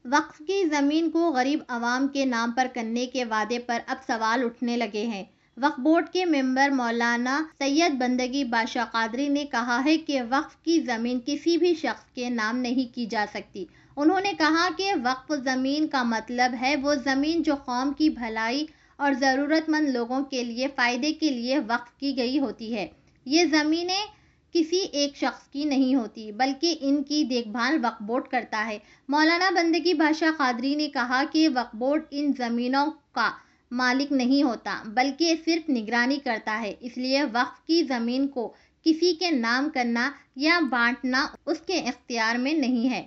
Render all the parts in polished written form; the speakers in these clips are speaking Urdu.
وقف کی زمین کو غریب عوام کے نام پر کرنے کے وعدے پر اب سوال اٹھنے لگے ہیں۔ وقف بورڈ کے ممبر مولانا سید بندگی بادشاہ قادری نے کہا ہے کہ وقف کی زمین کسی بھی شخص کے نام نہیں کی جا سکتی۔ انہوں نے کہا کہ وقف زمین کا مطلب ہے وہ زمین جو قوم کی بھلائی اور ضرورت مند لوگوں کے لیے فائدے کے لیے وقف کی گئی ہوتی ہے۔ یہ زمینیں کسی ایک شخص کی نہیں ہوتی بلکہ ان کی دیکھ بھال وقف بورڈ کرتا ہے۔ مولانا بندگی بادشاہ قادری نے کہا کہ وقف بورڈ ان زمینوں کا مالک نہیں ہوتا بلکہ صرف نگرانی کرتا ہے، اس لیے وقف کی زمین کو کسی کے نام کرنا یا بانٹنا اس کے اختیار میں نہیں ہے۔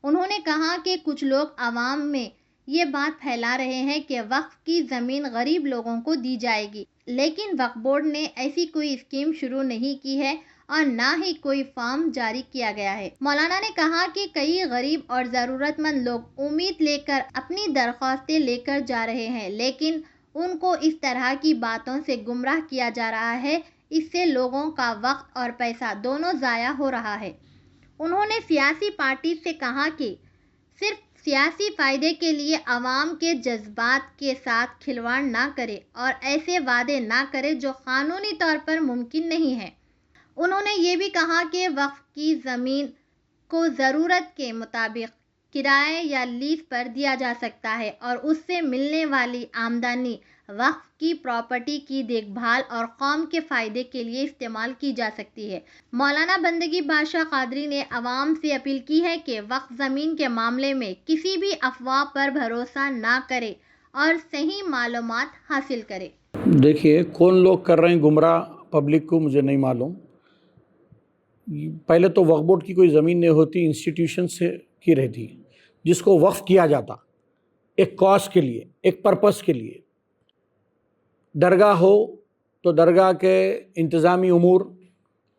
انہوں نے کہا کہ کچھ لوگ عوام میں یہ بات پھیلا رہے ہیں کہ وقف کی زمین غریب لوگوں کو دی جائے گی، لیکن وقف بورڈ نے ایسی کوئی اسکیم شروع نہیں کی ہے اور نہ ہی کوئی فارم جاری کیا گیا ہے۔ مولانا نے کہا کہ کئی غریب اور ضرورت مند لوگ امید لے کر اپنی درخواستیں لے کر جا رہے ہیں، لیکن ان کو اس طرح کی باتوں سے گمراہ کیا جا رہا ہے، اس سے لوگوں کا وقت اور پیسہ دونوں ضائع ہو رہا ہے۔ انہوں نے سیاسی پارٹی سے کہا کہ صرف سیاسی فائدے کے لیے عوام کے جذبات کے ساتھ کھلواڑ نہ کرے اور ایسے وعدے نہ کرے جو قانونی طور پر ممکن نہیں ہے۔ انہوں نے یہ بھی کہا کہ وقف کی زمین کو ضرورت کے مطابق کرائے یا لیز پر دیا جا سکتا ہے اور اس سے ملنے والی آمدنی وقف کی پراپرٹی کی دیکھ بھال اور قوم کے فائدے کے لیے استعمال کی جا سکتی ہے۔ مولانا بندگی بادشاہ قادری نے عوام سے اپیل کی ہے کہ وقف زمین کے معاملے میں کسی بھی افواہ پر بھروسہ نہ کرے اور صحیح معلومات حاصل کرے۔ دیکھیے کون لوگ کر رہے ہیں گمراہ پبلک کو مجھے نہیں معلوم۔ پہلے تو وقف بورڈ کی کوئی زمین نہیں ہوتی، انسٹیٹیوشن سے کی رہتی جس کو وقف کیا جاتا ایک کاز کے لیے، ایک پرپس کے لیے۔ درگاہ ہو تو درگاہ کے انتظامی امور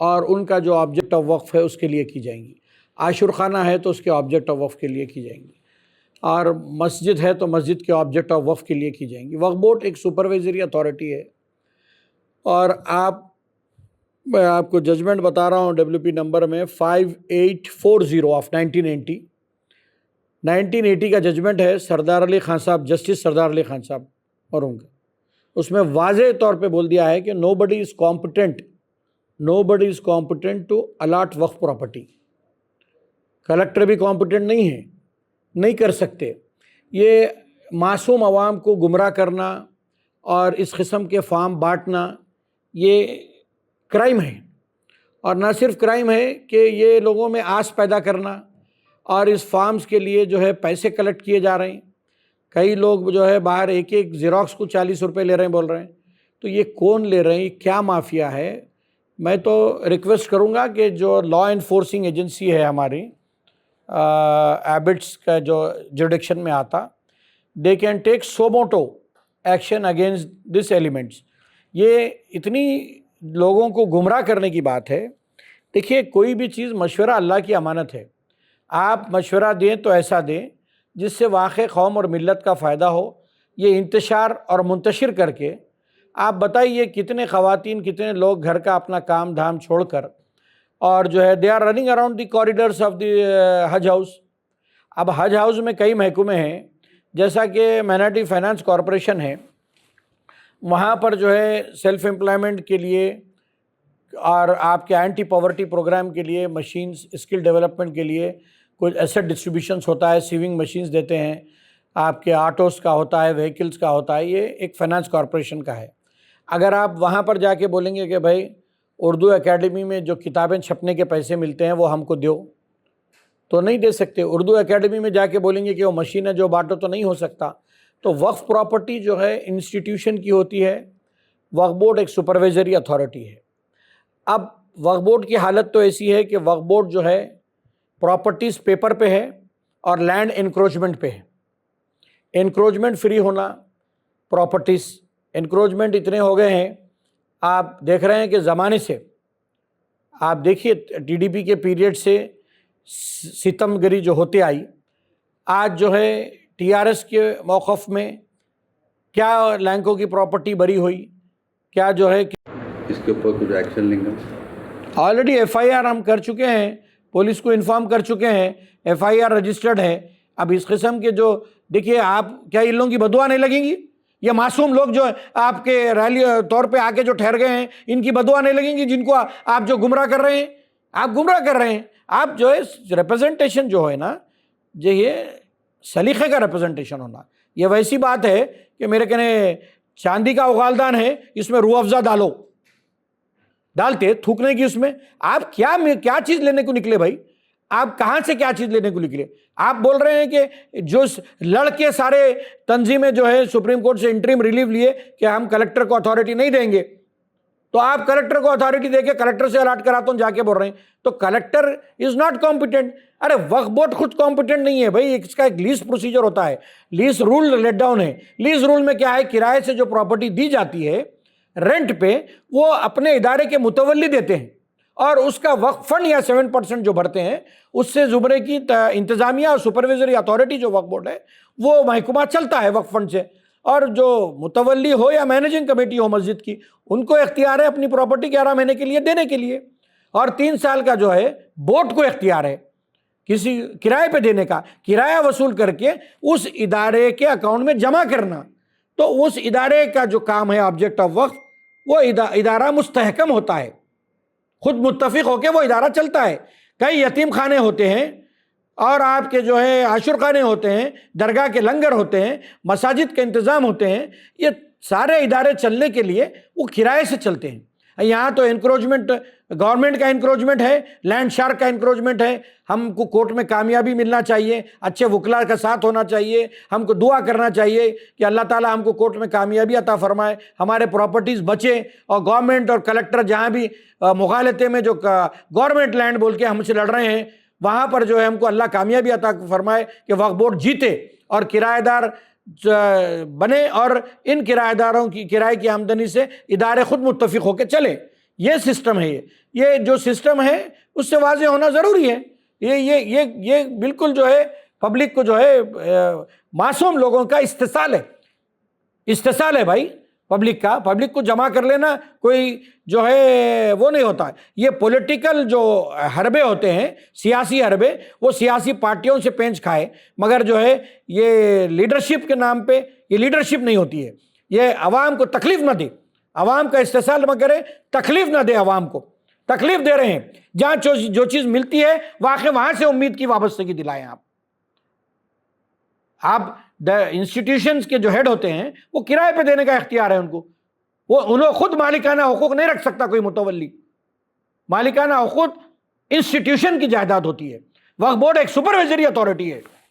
اور ان کا جو آبجیکٹ آف وقف ہے اس کے لیے کی جائیں گی۔ عاشور خانہ ہے تو اس کے آبجیکٹ آف وقف کے لیے کی جائیں گی، اور مسجد ہے تو مسجد کے آبجیکٹ آف وقف کے لیے کی جائیں گی۔ وقف بورڈ ایک سپروائزری اتھارٹی ہے، اور میں آپ کو ججمنٹ بتا رہا ہوں WP نمبر میں 5840 آف 1980 کا ججمنٹ ہے سردار علی خان صاحب، جسٹس سردار علی خان صاحب اور ان کا، اس میں واضح طور پہ بول دیا ہے کہ nobody is competent to allot وقف پراپرٹی۔ کلکٹر بھی کمپیٹنٹ نہیں ہے، نہیں کر سکتے۔ یہ معصوم عوام کو گمراہ کرنا اور اس قسم کے فارم بانٹنا یہ کرائم ہے، اور نہ صرف کرائم ہے کہ یہ لوگوں میں آس پیدا کرنا، اور اس فارمز کے لیے جو ہے پیسے کلیکٹ کیے جا رہے ہیں۔ کئی لوگ جو ہے باہر ایک زیروکس کو 40 روپے لے رہے ہیں، بول رہے ہیں، تو یہ کون لے رہے ہیں، کیا مافیا ہے؟ میں تو ریکویسٹ کروں گا کہ جو لا انفورسنگ ایجنسی ہے ہماری ایبٹس کا جو جوریڈکشن میں آتا، they can take suo motu action against this elements. یہ اتنی لوگوں کو گمراہ کرنے کی بات ہے۔ دیکھیے کوئی بھی چیز مشورہ اللہ کی امانت ہے، آپ مشورہ دیں تو ایسا دیں جس سے واقع قوم اور ملت کا فائدہ ہو۔ یہ انتشار اور منتشر کر کے آپ بتائیے کتنے خواتین، کتنے لوگ گھر کا اپنا کام دھام چھوڑ کر اور جو ہے they are running around the corridors of the Haj House. اب حج ہاؤس میں کئی محکمے ہیں، جیسا کہ مائنارٹی فائنانس کارپوریشن ہے، وہاں پر جو ہے سیلف امپلائمنٹ کے لیے اور آپ کے اینٹی پاورٹی پروگرام کے لیے مشینز، اسکل ڈیولپمنٹ کے لیے کچھ ایسٹ ڈسٹریبیوشنس ہوتا ہے، سیونگ مشینز دیتے ہیں، آپ کے آٹوز کا ہوتا ہے، وہیکلز کا ہوتا ہے، یہ ایک فائنانس کارپوریشن کا ہے۔ اگر آپ وہاں پر جا کے بولیں گے کہ بھائی اردو اکیڈمی میں جو کتابیں چھپنے کے پیسے ملتے ہیں وہ ہم کو دیو، تو نہیں دے سکتے۔ اردو اکیڈمی میں جا کے بولیں گے کہ وہ مشینیں جو بانٹو، تو نہیں ہو سکتا۔ تو وقف پراپرٹی جو ہے انسٹیٹیوشن کی ہوتی ہے، وقف بورڈ ایک سپروائزری اتھارٹی ہے۔ اب وقف بورڈ کی حالت تو ایسی ہے کہ وقف بورڈ جو ہے پراپرٹیز پیپر پہ ہے اور لینڈ انکروچمنٹ پہ ہے۔ انکروچمنٹ فری ہونا، پراپرٹیز انکروچمنٹ اتنے ہو گئے ہیں، آپ دیکھ رہے ہیں کہ زمانے سے، آپ دیکھیے TDP کے پیریڈ سے ستم گری جو ہوتے آئی، آج جو ہے TRS کے موقف میں کیا لینکوں کی پراپرٹی بری ہوئی، کیا جو ہے اس کے اوپر کچھ ایکشن لیں گے؟ آلریڈی FIR ہم کر چکے ہیں، پولیس کو انفارم کر چکے ہیں، FIR رجسٹرڈ ہے۔ اب اس قسم کے جو دیکھیے آپ کیا ان لوگوں کی بدعا نہیں لگیں گی؟ یہ معصوم لوگ جو آپ کے ریلی طور پہ آ کے جو ٹھہر گئے ہیں ان کی بدعا نہیں لگیں گی جن کو آپ جو گمراہ کر رہے ہیں؟ آپ گمراہ کر رہے ہیں. آپ جو ہے ریپرزنٹیشن جو ہے نا جو یہ سلیقے کا ریپرزنٹیشن ہونا، یہ ویسی بات ہے کہ میرے کہنے چاندی کا اغالدان ہے اس میں روح افزا ڈالتے تھوکنے کی، اس میں آپ کیا چیز لینے کو نکلے بھائی؟ آپ کہاں سے کیا چیز لینے کو نکلے؟ آپ بول رہے ہیں کہ جو لڑکے سارے تنظیمیں جو ہے سپریم کورٹ سے انٹریم ریلیف لیے کہ ہم کلکٹر کو اتھارٹی نہیں دیں گے، تو آپ کلکٹر کو اتھارٹی دے کے کلکٹر سے الاٹ کراتا ہوں جا کے بول رہے ہیں، تو کلکٹر از ناٹ کمپیٹنٹ. ارے وقف بورڈ خود کمپیٹنٹ نہیں ہے بھائی، اس کا ایک لیز پروسیجر ہوتا ہے، لیز رول لیٹ ڈاؤن ہے. لیز رول میں کیا ہے؟ کرائے سے جو پراپرٹی دی جاتی ہے رینٹ پہ وہ اپنے ادارے کے متولی دیتے ہیں، اور اس کا وقف فنڈ یا 7% جو بھرتے ہیں اس سے زمرے کی انتظامیہ اور سپرویزری اتھارٹی جو وقف بورڈ ہے وہ محکمہ چلتا ہے وقف فنڈ سے، اور جو متولی ہو یا مینیجنگ کمیٹی ہو مسجد کی ان کو اختیار ہے اپنی پراپرٹی 11 مہینے کے لیے دینے کے لیے، اور 3 سال کا جو ہے بورڈ کو اختیار ہے کسی کرائے پہ دینے کا، کرایہ وصول کر کے اس ادارے کے اکاؤنٹ میں جمع کرنا. تو اس ادارے کا جو کام ہے آبجیکٹ آف وقف، وہ ادارہ مستحکم ہوتا ہے، خود متفق ہو کے وہ ادارہ چلتا ہے. کئی یتیم خانے ہوتے ہیں اور آپ کے جو ہے عاشور خانے ہوتے ہیں، درگاہ کے لنگر ہوتے ہیں، مساجد کے انتظام ہوتے ہیں، یہ سارے ادارے چلنے کے لیے وہ کرائے سے چلتے ہیں. یہاں تو انکروچمنٹ گورنمنٹ کا انکروچمنٹ ہے، لینڈ شارک کا انکروچمنٹ ہے. ہم کو کورٹ میں کامیابی ملنا چاہیے، اچھے وکلا کا ساتھ ہونا چاہیے، ہم کو دعا کرنا چاہیے کہ اللہ تعالیٰ ہم کو کورٹ میں کامیابی عطا فرمائے، ہمارے پراپرٹیز بچے، اور گورنمنٹ اور کلکٹر جہاں بھی مغالطے میں جو گورنمنٹ لینڈ بول کے ہم سے لڑ رہے ہیں وہاں پر جو ہے ہم کو اللہ کامیابی عطا فرمائے کہ وقف بورڈ جیتے اور کرایہ دار بنے، اور ان کرایہ داروں کی کرائے کی آمدنی سے ادارے خود متفق ہو کے چلے. یہ سسٹم ہے، یہ جو سسٹم ہے اس سے واضح ہونا ضروری ہے. یہ بالکل جو ہے پبلک کو جو ہے معصوم لوگوں کا استحصال ہے بھائی. پبلک کو جمع کر لینا کوئی جو ہے وہ نہیں ہوتا. یہ پولیٹیکل جو حربے ہوتے ہیں، سیاسی حربے، وہ سیاسی پارٹیوں سے پینچ کھائے، مگر جو ہے یہ لیڈرشپ کے نام پہ یہ لیڈرشپ نہیں ہوتی ہے. یہ عوام کو تکلیف نہ دے، عوام کا استحصال نہ کرے، تکلیف نہ دے عوام کو. تکلیف دے رہے ہیں جہاں جو چیز ملتی ہے واقع وہاں سے امید کی وابستگی دلائیں. آپ انسٹیٹیوشنز کے جو ہیڈ ہوتے ہیں وہ کرائے پہ دینے کا اختیار ہے ان کو، وہ انہوں خود مالکانہ حقوق نہیں رکھ سکتا کوئی متولی. مالکانہ حقوق انسٹیٹیوشن کی جائیداد ہوتی ہے. وقف بورڈ ایک سپرویزری اتھارٹی ہے.